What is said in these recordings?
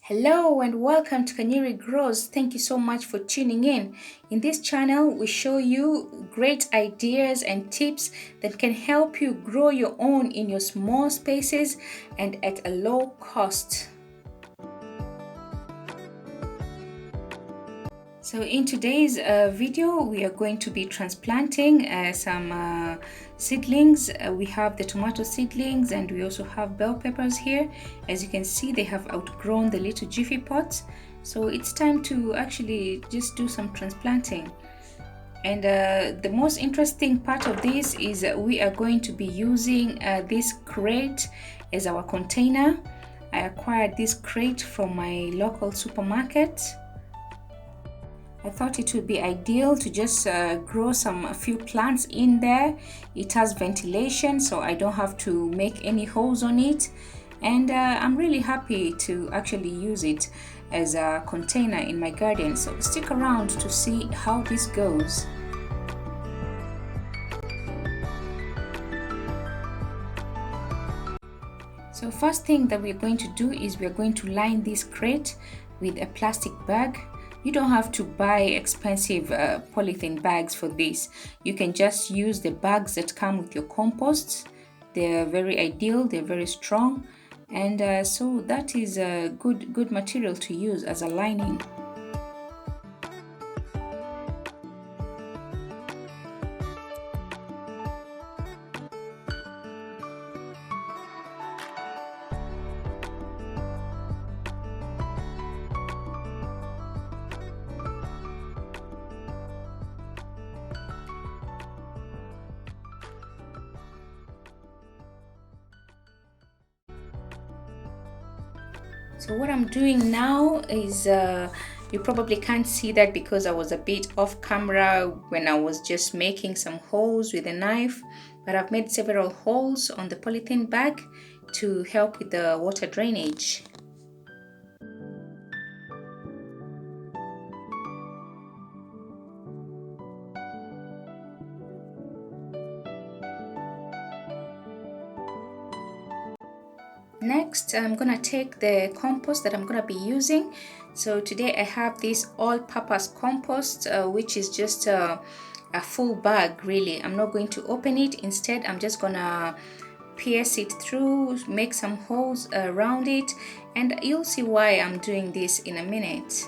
Hello and welcome to Kanyeri Grows. Thank you so much for tuning in. In this channel, we show you great ideas and tips that can help you grow your own in your small spaces and at a low cost. So in today's video, we are going to be transplanting some seedlings. We have the tomato seedlings and we also have bell peppers here. As you can see, they have outgrown the little Jiffy pots. So it's time to actually just do some transplanting. And the most interesting part of this is we are going to be using this crate as our container. I acquired this crate from my local supermarket. I thought it would be ideal to just grow a few plants in there. It has ventilation, so I don't have to make any holes on it. And I'm really happy to actually use it as a container in my garden. So stick around to see how this goes. So first thing that we're going to do is we're going to line this crate with a plastic bag. You don't have to buy expensive polythene bags for this. You can just use the bags that come with your composts. They're very ideal, they're very strong, and so that is a good material to use as a lining. So what I'm doing now is, you probably can't see that because I was a bit off camera when I was just making some holes with a knife, but I've made several holes on the polythene bag to help with the water drainage. Next, I'm gonna take the compost that I'm gonna be using. So today I have this all-purpose compost, which is just a full bag really. I'm not going to open it. Instead, I'm just gonna pierce it through, make some holes around it, and you'll see why I'm doing this in a minute.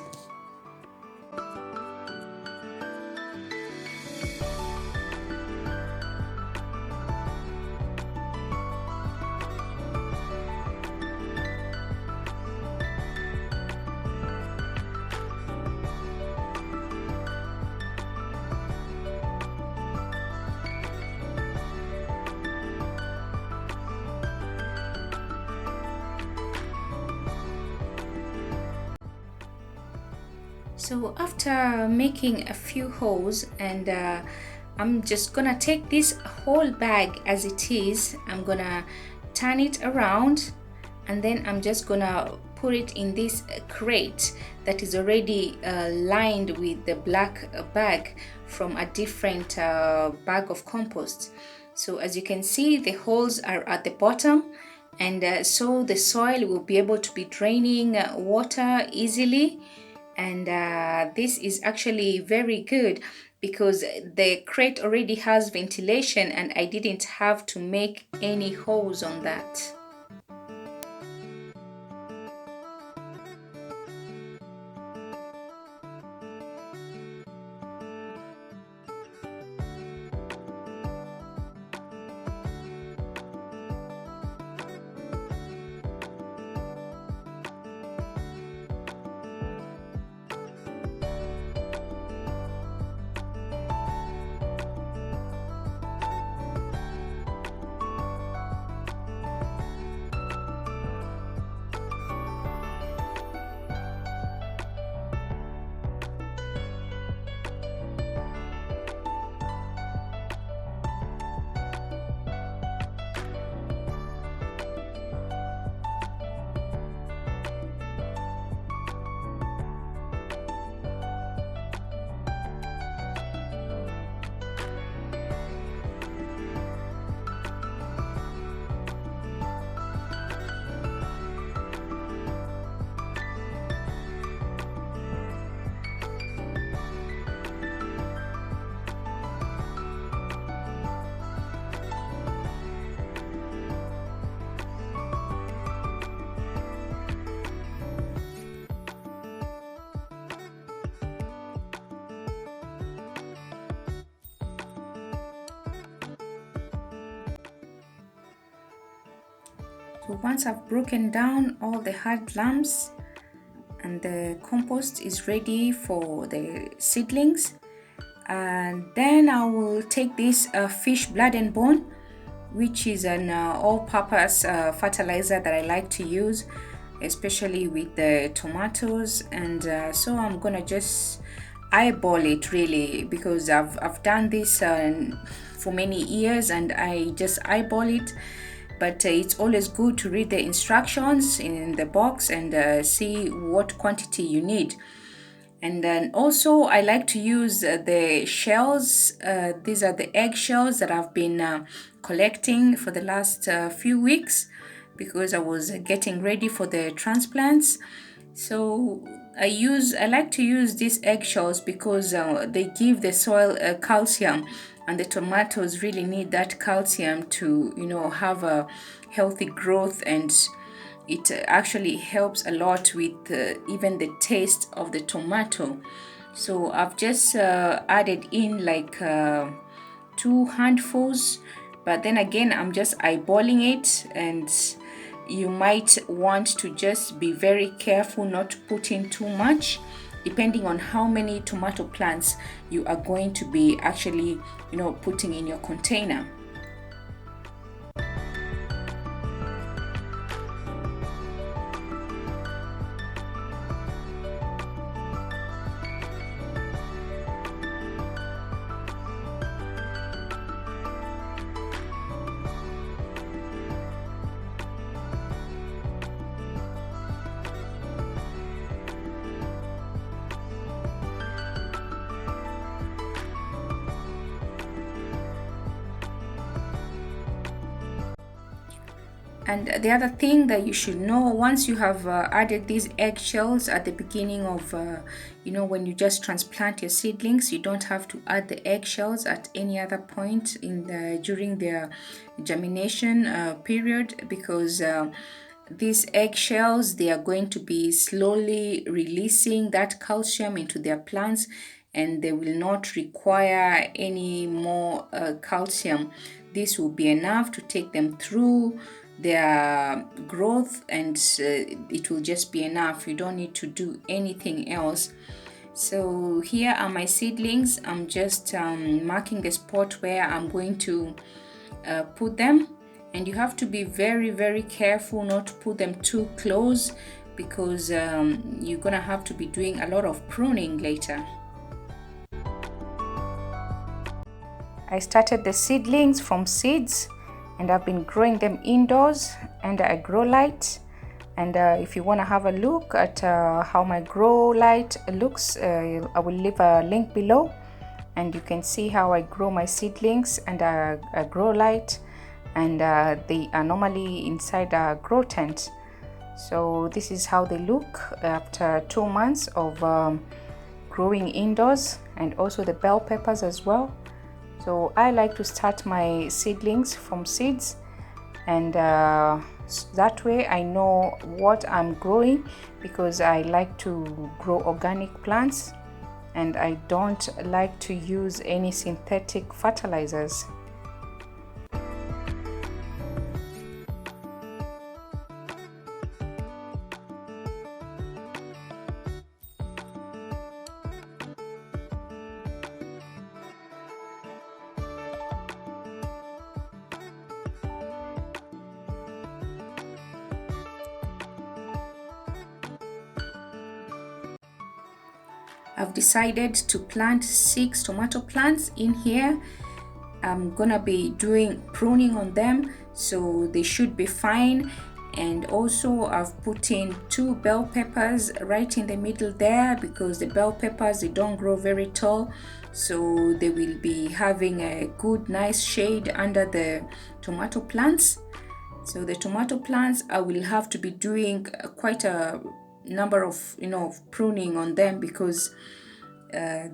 So after making a few holes, and I'm just gonna take this whole bag as it is, I'm gonna turn it around, and then I'm just gonna put it in this crate that is already lined with the black bag from a different bag of compost. So as you can see, the holes are at the bottom, and so the soil will be able to be draining water easily. And this is actually very good because the crate already has ventilation and I didn't have to make any holes on that. So once I've broken down all the hard lumps and the compost is ready for the seedlings, and then I will take this fish blood and bone, which is an all-purpose fertilizer that I like to use, especially with the tomatoes. And so I'm gonna just eyeball it really, because I've done this for many years and I just eyeball it. But it's always good to read the instructions in the box and see what quantity you need. And then also I like to use the shells. These are the eggshells that I've been collecting for the last few weeks, because I was getting ready for the transplants. So I like to use these eggshells because they give the soil calcium, and the tomatoes really need that calcium to have a healthy growth, and it actually helps a lot with even the taste of the tomato. So I've just added in like 2 handfuls, but then again I'm just eyeballing it, and you might want to just be very careful not to put in too much, depending on how many tomato plants you are going to be actually putting in your container. And the other thing that you should know, once you have added these eggshells at the beginning of, when you just transplant your seedlings, you don't have to add the eggshells at any other point during their germination period, because these eggshells, they are going to be slowly releasing that calcium into their plants, and they will not require any more calcium. This will be enough to take them through their growth, and it will just be enough. You don't need to do anything else. So here are my seedlings. I'm just marking the spot where I'm going to put them, and you have to be very, very careful not to put them too close, because you're gonna have to be doing a lot of pruning later. I started the seedlings from seeds, and I've been growing them indoors under a grow light. And if you want to have a look at how my grow light looks, I will leave a link below, and you can see how I grow my seedlings under a grow light, and they are normally inside a grow tent. So this is how they look after 2 months of growing indoors, and also the bell peppers as well. So I like to start my seedlings from seeds, and that way I know what I'm growing, because I like to grow organic plants and I don't like to use any synthetic fertilizers. I've decided to plant 6 tomato plants in here. I'm gonna be doing pruning on them, so they should be fine. And also I've put in 2 bell peppers right in the middle there, because the bell peppers, they don't grow very tall, so they will be having a good nice shade under the tomato plants. So the tomato plants, I will have to be doing quite a number of pruning on them, because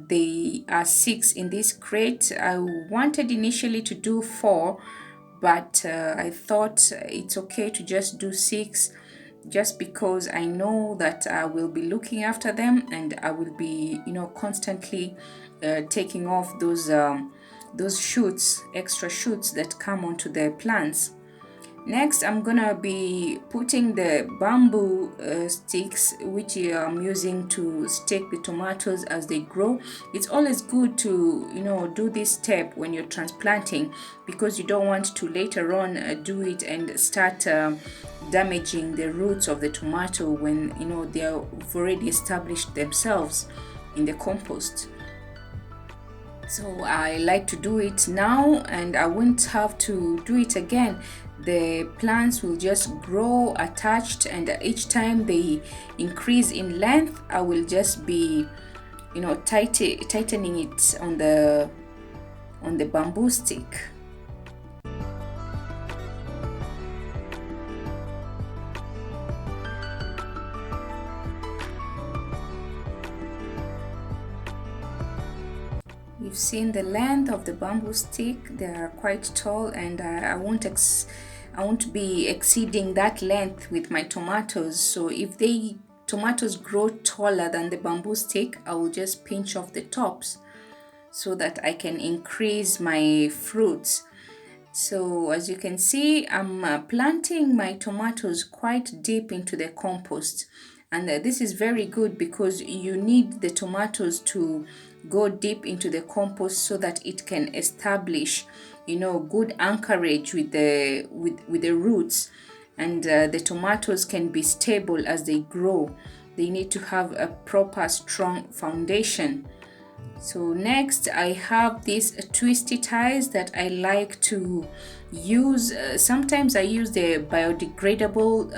they are 6 in this crate. I wanted initially to do 4, but I thought it's okay to just do 6, just because I know that I will be looking after them, and I will be constantly taking off those shoots, extra shoots that come onto the plants. Next, I'm gonna be putting the bamboo sticks, which I'm using to stake the tomatoes as they grow. It's always good to, do this step when you're transplanting, because you don't want to later on do it and start damaging the roots of the tomato when they have already established themselves in the compost. So I like to do it now, and I won't have to do it again. The plants will just grow attached, and each time they increase in length, I will just be tightening it on the bamboo stick. You've seen the length of the bamboo stick. They are quite tall, and I won't be exceeding that length with my tomatoes. So if the tomatoes grow taller than the bamboo stick, I will just pinch off the tops so that I can increase my fruits. So as you can see, I'm planting my tomatoes quite deep into the compost, and this is very good because you need the tomatoes to go deep into the compost so that it can establish good anchorage with the roots, and the tomatoes can be stable as they grow. They need to have a proper strong foundation. So next I have these twisty ties that I like to use. Sometimes I use the biodegradable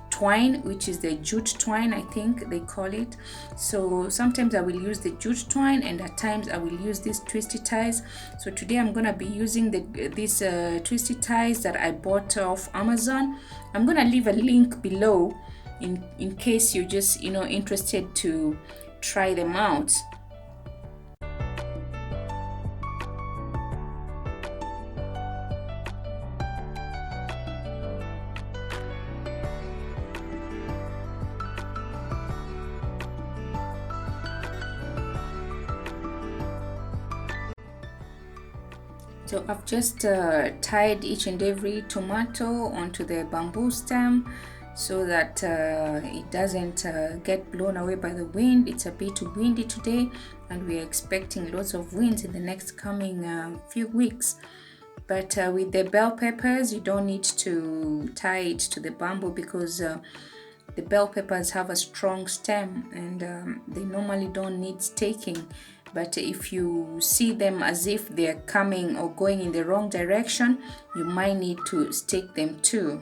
twine, which is the jute twine, I think they call it. So sometimes I will use the jute twine, and at times I will use these twisty ties. So today I'm gonna be using these twisty ties that I bought off Amazon. I'm gonna leave a link below in case you're just interested to try them out. So I've just tied each and every tomato onto the bamboo stem so that it doesn't get blown away by the wind. It's a bit windy today, and we're expecting lots of winds in the next coming few weeks. But with the bell peppers, you don't need to tie it to the bamboo because the bell peppers have a strong stem, and they normally don't need staking. But if you see them as if they're coming or going in the wrong direction, you might need to stake them too.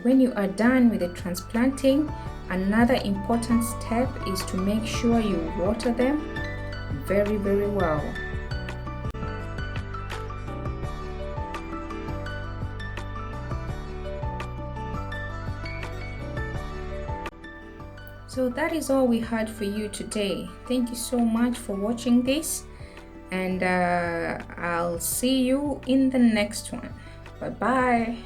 When you are done with the transplanting, another important step is to make sure you water them very, very well. So that is all we had for you today. Thank you so much for watching this, and I'll see you in the next one. Bye bye.